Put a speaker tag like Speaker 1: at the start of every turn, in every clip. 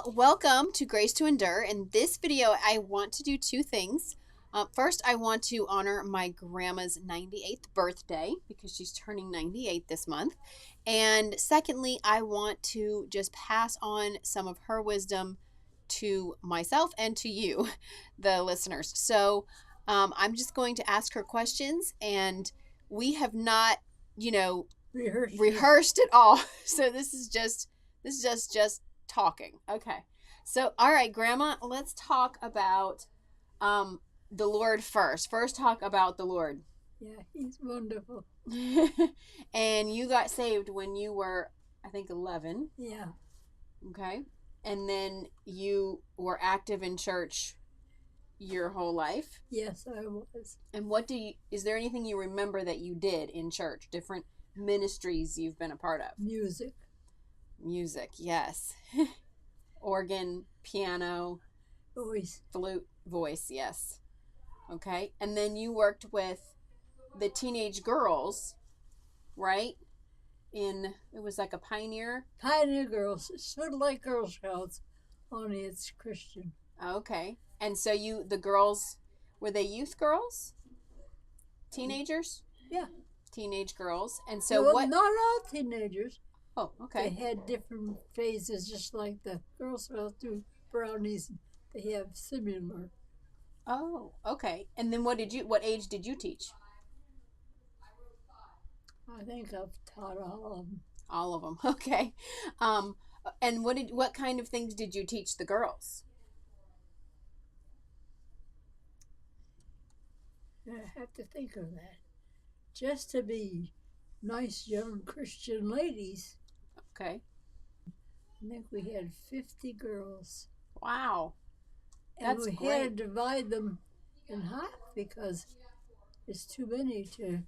Speaker 1: Well, welcome to Grace to Endure. In this video, I want to do two things. First, I want to honor my grandma's 98th birthday because she's turning 98 this month. And secondly, I want to just pass on some of her wisdom to myself and to you, the listeners. So I'm just going to ask her questions, and we have not, rehearsed at all. So this is just talking. Okay. So, all right, Grandma, let's talk about the Lord first. First, talk about the Lord.
Speaker 2: Yeah, he's wonderful.
Speaker 1: And you got saved when you were, I think, 11.
Speaker 2: Yeah.
Speaker 1: Okay. And then you were active in church your whole life.
Speaker 2: Yes, I was.
Speaker 1: And is there anything you remember that you did in church? Different ministries you've been a part of?
Speaker 2: Music.
Speaker 1: Music, yes. Organ, piano,
Speaker 2: Voice.
Speaker 1: flute, voice, yes. Okay. And then you worked with the teenage girls, right? It was like a Pioneer.
Speaker 2: Pioneer Girls. It's sort of like Girl Scouts, only it's Christian.
Speaker 1: Okay. And so the girls, were they youth girls? Teenagers?
Speaker 2: Yeah.
Speaker 1: Teenage girls. And so
Speaker 2: well,
Speaker 1: what?
Speaker 2: Not all teenagers.
Speaker 1: Oh, okay.
Speaker 2: They had different phases, just like the Girl Scouts do brownies. They have similar.
Speaker 1: Oh, okay. And then what age did you teach?
Speaker 2: I think I've taught all of them.
Speaker 1: All of them. Okay. And what kind of things did you teach the girls?
Speaker 2: I have to think of that. Just to be nice young Christian ladies.
Speaker 1: Okay.
Speaker 2: I think we had 50 girls.
Speaker 1: Wow.
Speaker 2: That's great. And we had to divide them in half because it's too many to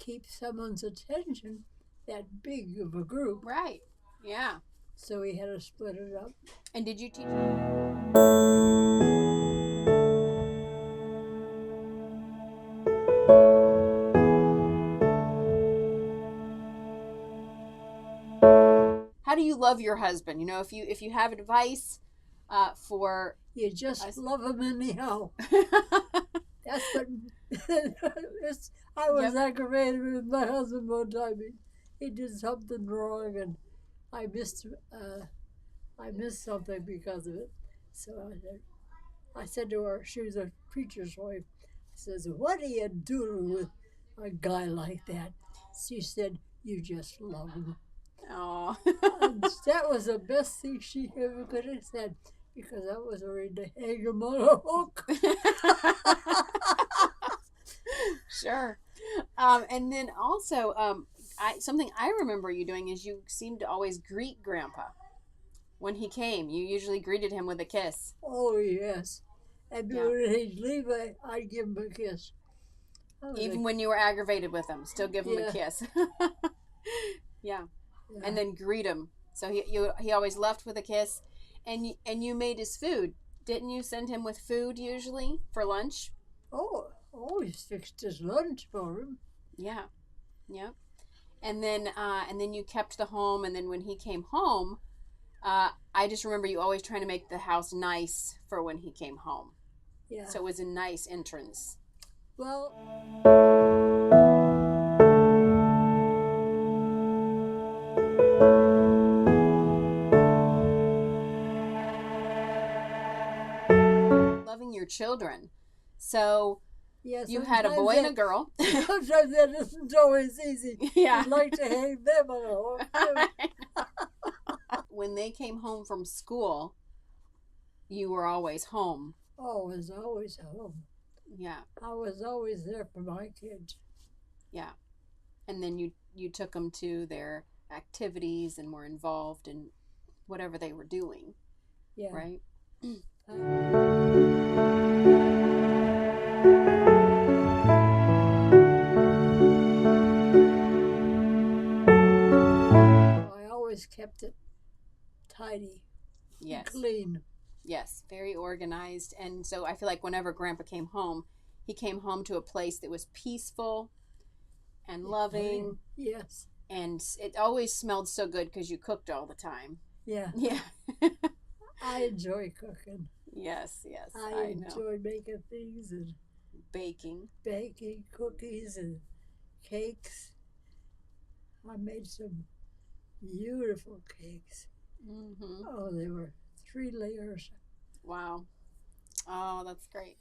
Speaker 2: keep someone's attention, that big of a group.
Speaker 1: Right. Yeah.
Speaker 2: So we had to split it up.
Speaker 1: And did you teach? How do you love your husband? You know, if you have advice for
Speaker 2: you just love him anyhow. That's what I was aggravated with my husband one time. He did something wrong, and I missed something because of it. So I said to her, she was a preacher's wife. I says, "What are you doing with a guy like that?" She said, "You just love him."
Speaker 1: Oh,
Speaker 2: that was the best thing she ever could have said, because I was ready to hang him on a hook.
Speaker 1: Sure. And then also, something I remember you doing is you seemed to always greet Grandpa when he came. You usually greeted him with a kiss.
Speaker 2: Oh, yes. And when he'd leave, I'd give him a kiss.
Speaker 1: Even when you were aggravated with him, still give him a kiss. Yeah. And then greet him. So he always left with a kiss. And you made his food. Didn't you send him with food usually for lunch?
Speaker 2: Oh, always fixed his lunch for him.
Speaker 1: Yeah. Yeah. And then you kept the home, and then when he came home, I just remember you always trying to make the house nice for when he came home.
Speaker 2: Yeah.
Speaker 1: So it was a nice entrance.
Speaker 2: Well,
Speaker 1: loving your children. So
Speaker 2: yes,
Speaker 1: you had a boy and a girl.
Speaker 2: Sometimes that isn't always easy.
Speaker 1: Yeah.
Speaker 2: I'd like to hang them on a hook.
Speaker 1: When they came home from school, you were always home.
Speaker 2: Oh, I was always home.
Speaker 1: Yeah.
Speaker 2: I was always there for my kids.
Speaker 1: Yeah. And then you took them to their activities and were involved in whatever they were doing.
Speaker 2: Yeah.
Speaker 1: Right?
Speaker 2: I always kept it tidy.
Speaker 1: Yes.
Speaker 2: Clean.
Speaker 1: Yes, very organized. And so I feel like whenever Grandpa came home, he came home to a place that was peaceful and loving.
Speaker 2: Yes.
Speaker 1: And it always smelled so good because you cooked all the time.
Speaker 2: Yeah.
Speaker 1: Yeah.
Speaker 2: I enjoy cooking.
Speaker 1: Yes, yes,
Speaker 2: I
Speaker 1: I know.
Speaker 2: enjoy making things and
Speaker 1: Baking.
Speaker 2: baking cookies and cakes. I made some beautiful cakes.
Speaker 1: Mm-hmm.
Speaker 2: Oh, they were 3 layers.
Speaker 1: Wow. Oh, that's great.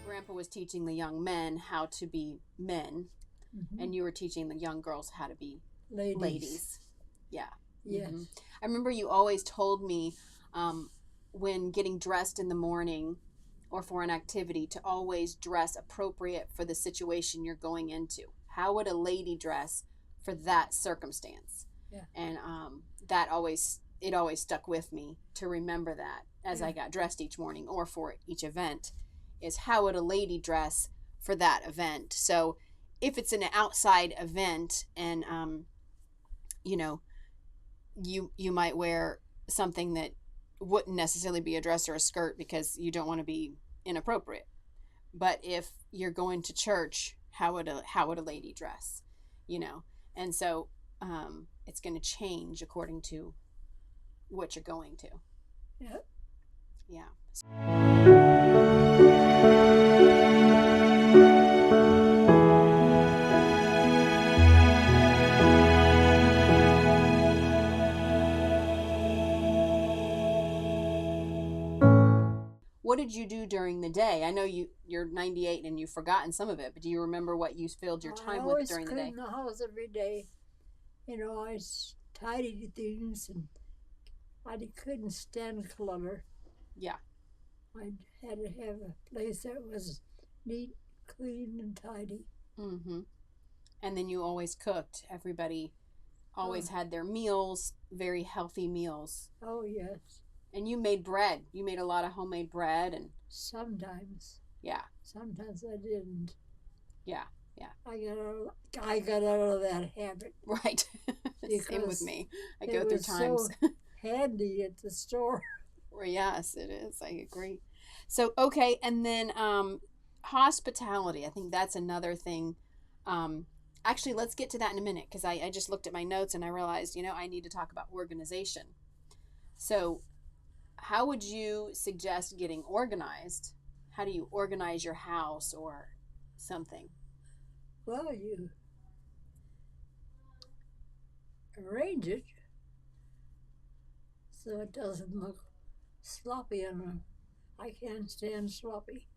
Speaker 1: Grandpa was teaching the young men how to be men, and you were teaching the young girls how to be ladies. Yeah.
Speaker 2: Yes.
Speaker 1: Mhm. I remember you always told me when getting dressed in the morning or for an activity to always dress appropriate for the situation you're going into. How would a lady dress for that circumstance?
Speaker 2: Yeah.
Speaker 1: And it always stuck with me to remember that as I got dressed each morning or for each event is how would a lady dress for that event. So if it's an outside event and you know you might wear something that wouldn't necessarily be a dress or a skirt because you don't want to be inappropriate. But if you're going to church, how would a lady dress? You know, and so it's going to change according to what you're going to.
Speaker 2: Yep.
Speaker 1: Yeah. What did you do during the day? I know you're 98 and you've forgotten some of it, but do you remember what you filled your time with during the day?
Speaker 2: I always clean the house every day. You know, I tidied things, and I couldn't stand clutter.
Speaker 1: Yeah.
Speaker 2: I had to have a place that was neat, clean, and tidy.
Speaker 1: Mm-hmm. And then you always cooked. Everybody always had their meals, very healthy meals.
Speaker 2: Oh, yes.
Speaker 1: And you made bread. You made a lot of homemade bread and
Speaker 2: sometimes.
Speaker 1: Yeah.
Speaker 2: Sometimes I didn't.
Speaker 1: Yeah. Yeah.
Speaker 2: I got out of that habit.
Speaker 1: Right. Same with me. I go through times.
Speaker 2: So handy at the store.
Speaker 1: Well, yes, it is. I agree. So, okay, and then hospitality. I think that's another thing. Actually, let's get to that in a minute because I just looked at my notes and I realized, I need to talk about organization. So, how would you suggest getting organized? How do you organize your house or something?
Speaker 2: Well, you arrange it so it doesn't look sloppy I can't stand sloppy.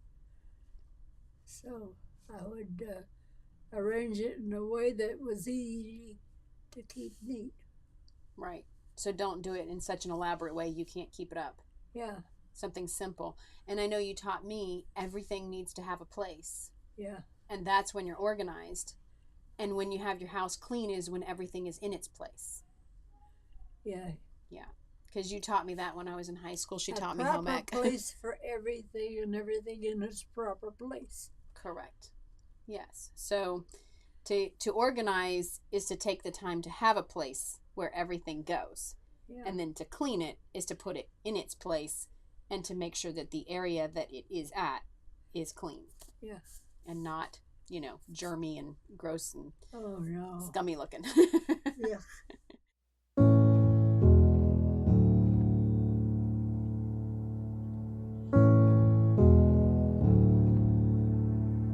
Speaker 2: So I would arrange it in a way that was easy to keep neat.
Speaker 1: Right. So don't do it in such an elaborate way you can't keep it up.
Speaker 2: Yeah.
Speaker 1: Something simple. And I know you taught me everything needs to have a place.
Speaker 2: Yeah.
Speaker 1: And that's when you're organized. And when you have your house clean is when everything is in its place.
Speaker 2: Yeah.
Speaker 1: Yeah. Because you taught me that when I was in high school. She taught me home ec.
Speaker 2: A proper place for everything and everything in its proper place.
Speaker 1: Correct. Yes. So to organize is to take the time to have a place where everything goes.
Speaker 2: Yeah.
Speaker 1: And then to clean it is to put it in its place and to make sure that the area that it is at is clean.
Speaker 2: Yeah.
Speaker 1: And not, germy and gross and scummy looking.
Speaker 2: Yeah.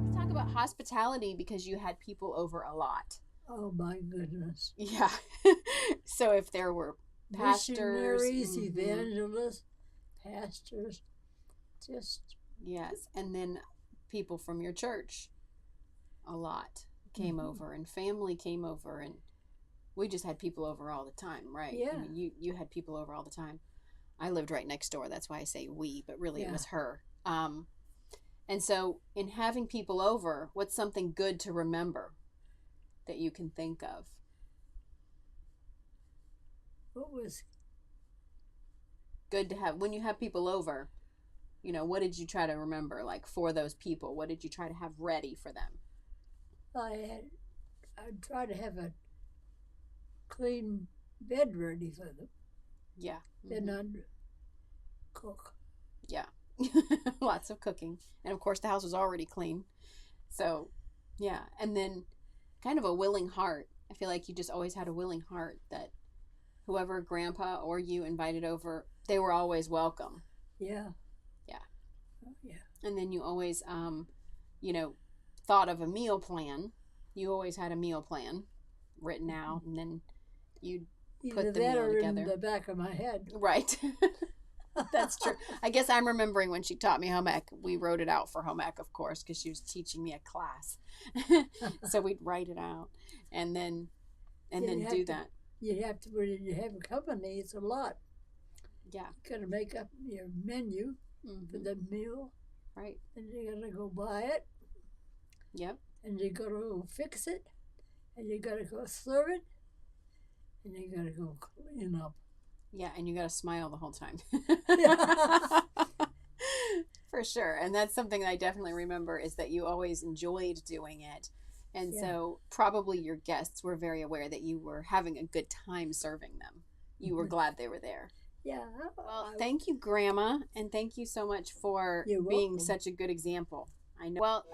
Speaker 1: Let's talk about hospitality because you had people over a lot.
Speaker 2: Oh my goodness.
Speaker 1: Yeah. So if there were pastors,
Speaker 2: missionaries, evangelists, pastors, just
Speaker 1: yes, and then people from your church, a lot came over, and family came over, and we just had people over all the time, right?
Speaker 2: Yeah.
Speaker 1: I mean, you had people over all the time. I lived right next door, that's why I say we, but really it was her. And so in having people over, what's something good to remember that you can think of?
Speaker 2: What was
Speaker 1: good to have when you have people over? What did you try to remember, like for those people? What did you try to have ready for them?
Speaker 2: I'd try to have a clean bed ready for them.
Speaker 1: Yeah.
Speaker 2: Then I'd cook.
Speaker 1: Yeah. Lots of cooking. And of course the house was already clean. So, yeah. And then kind of a willing heart. I feel like you just always had a willing heart that whoever grandpa or you invited over, they were always welcome.
Speaker 2: Yeah.
Speaker 1: Yeah.
Speaker 2: Oh, yeah.
Speaker 1: And then you always, you know, thought of a meal plan. You always had a meal plan written out, and then you'd
Speaker 2: Either
Speaker 1: put the
Speaker 2: that
Speaker 1: meal
Speaker 2: or in
Speaker 1: together.
Speaker 2: the back of my head.
Speaker 1: Right. That's true. I guess I'm remembering when she taught me home ec. We wrote it out for home ec, of course, because she was teaching me a class. So we'd write it out, and then do that.
Speaker 2: You have to, when you have a company, it's a lot.
Speaker 1: Yeah.
Speaker 2: You got to make up your menu for the meal,
Speaker 1: Right.
Speaker 2: and you got to go buy it,
Speaker 1: Yep.
Speaker 2: and you got to go fix it, and you got to go serve it, and you got to go clean up.
Speaker 1: Yeah, and you got to smile the whole time.
Speaker 2: Yeah.
Speaker 1: For sure. And that's something that I definitely remember is that you always enjoyed doing it. And
Speaker 2: Yeah.
Speaker 1: so probably your guests were very aware that you were having a good time serving them. You were glad they were there.
Speaker 2: Yeah.
Speaker 1: Well, thank you, Grandma, and thank you so much for
Speaker 2: You're
Speaker 1: being
Speaker 2: welcome.
Speaker 1: such a good example. I know. Well,